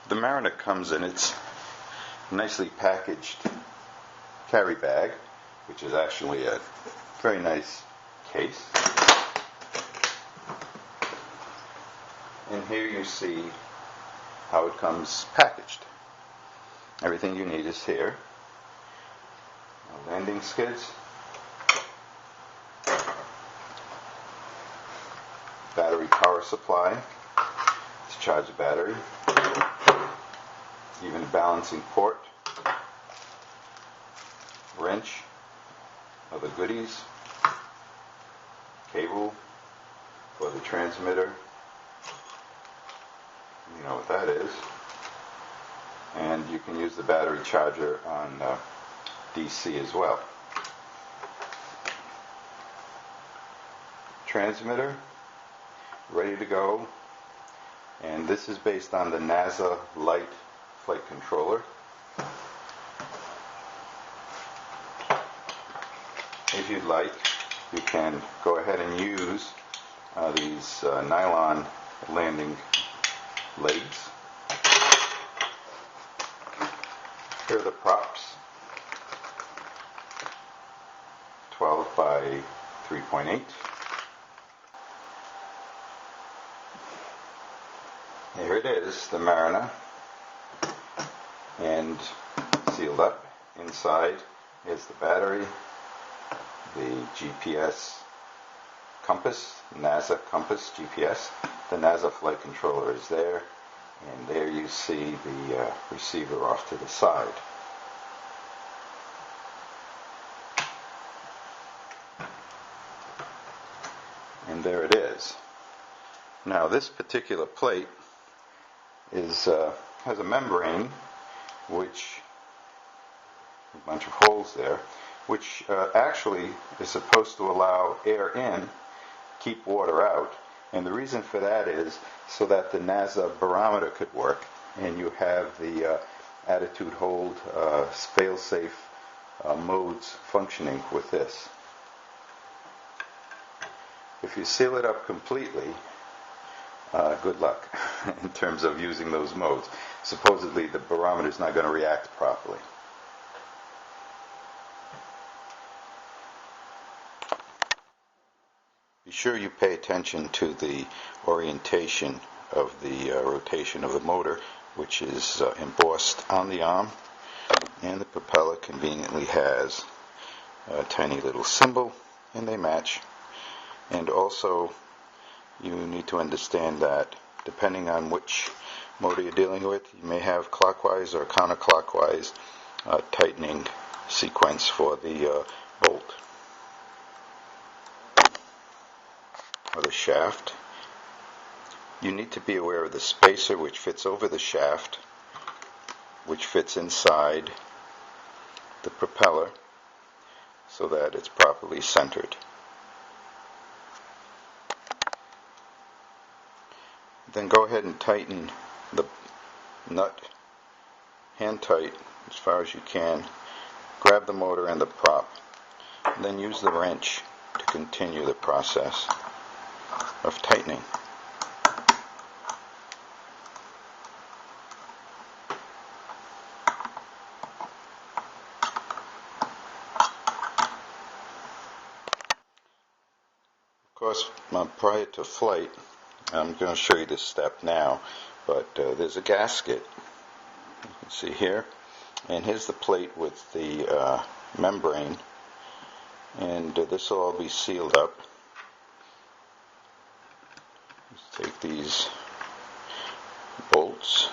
The Mariner comes in its nicely packaged carry bag, which is actually a very nice case. And here you see how it comes packaged. Everything you need is here. Landing skids, battery power supply to charge the battery, even a balancing port, wrench, other goodies, cable for the transmitter, you know what that is, and you can use the battery charger on DC as well. Transmitter ready to go, and this is based on the NASA Light flight controller. If you'd like, you can go ahead and use these nylon landing legs. Here are the props, 12 by 3.8. Here it is, the Mariner, and sealed up. Inside is the battery, the GPS compass, NASA compass GPS. The NASA flight controller is there, and there you see the receiver off to the side. And there it is. Now this particular plate has a membrane, which a bunch of holes there, which actually is supposed to allow air in, keep water out. And the reason for that is so that the NASA barometer could work, and you have the attitude hold fail-safe modes functioning with this. If you seal it up completely, good luck in terms of using those modes. Supposedly the barometer is not going to react properly. Be sure you pay attention to the orientation of the rotation of the motor, which is embossed on the arm, and the propeller conveniently has a tiny little symbol, and they match. And also you need to understand that depending on which motor you're dealing with, you may have clockwise or counterclockwise tightening sequence for the bolt or the shaft. You need to be aware of the spacer which fits over the shaft, which fits inside the propeller so that it's properly centered. Then go ahead and tighten the nut hand tight as far as you can. Grab the motor and the prop, and then use the wrench to continue the process of tightening. Of course, prior to flight, I'm going to show you this step now, but there's a gasket, you can see here, and here's the plate with the membrane, and this will all be sealed up. Let's take these bolts,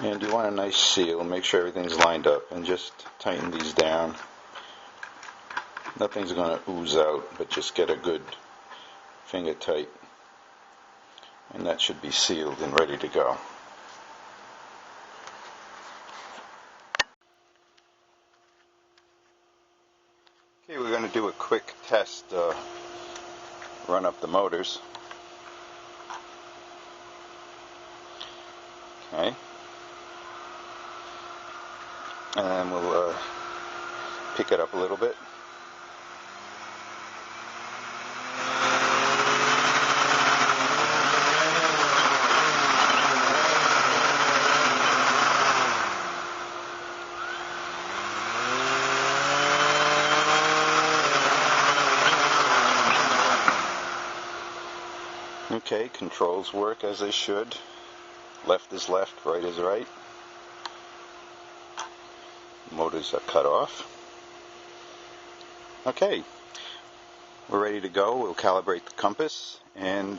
and you want a nice seal. Make sure everything's lined up and just tighten these down. Nothing's going to ooze out, but just get a good finger tight, and that should be sealed and ready to go. Okay, we're going to do a quick test, run up the motors. Okay. And we'll pick it up a little bit. Okay, controls work as they should. Left is left, right is right. Motors are cut off. Okay, we're ready to go. We'll calibrate the compass and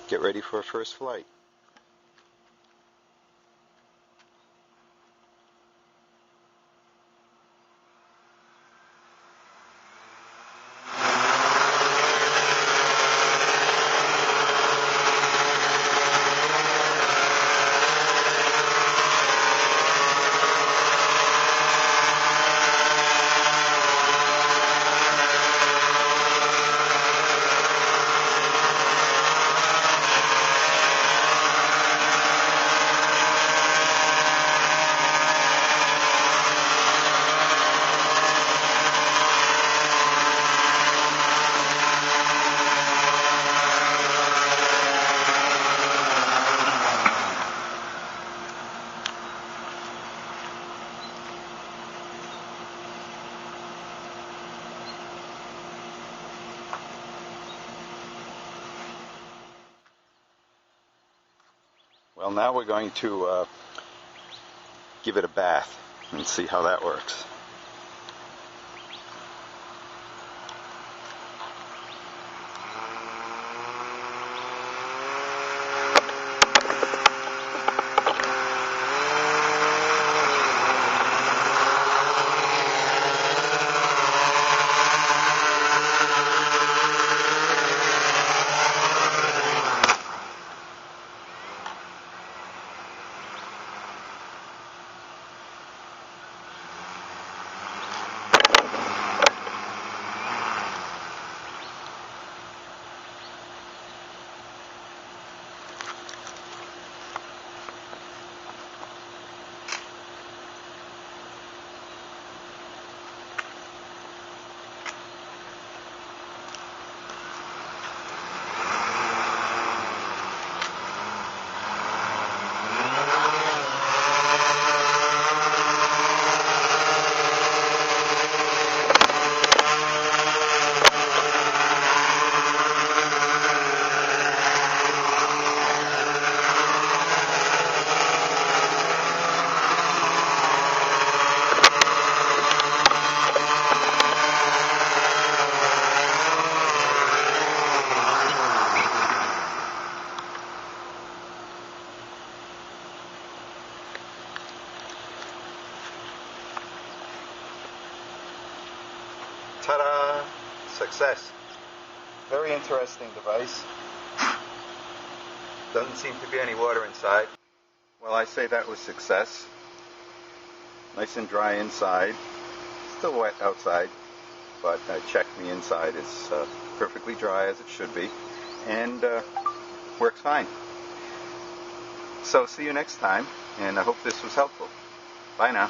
get ready for our first flight. Well, now we're going to give it a bath and see how that works. Ta-da! Success. Very interesting device. Doesn't seem to be any water inside. Well, I say that was success. Nice and dry inside. Still wet outside, but I checked the inside. It's perfectly dry as it should be, and works fine. So see you next time, and I hope this was helpful. Bye now.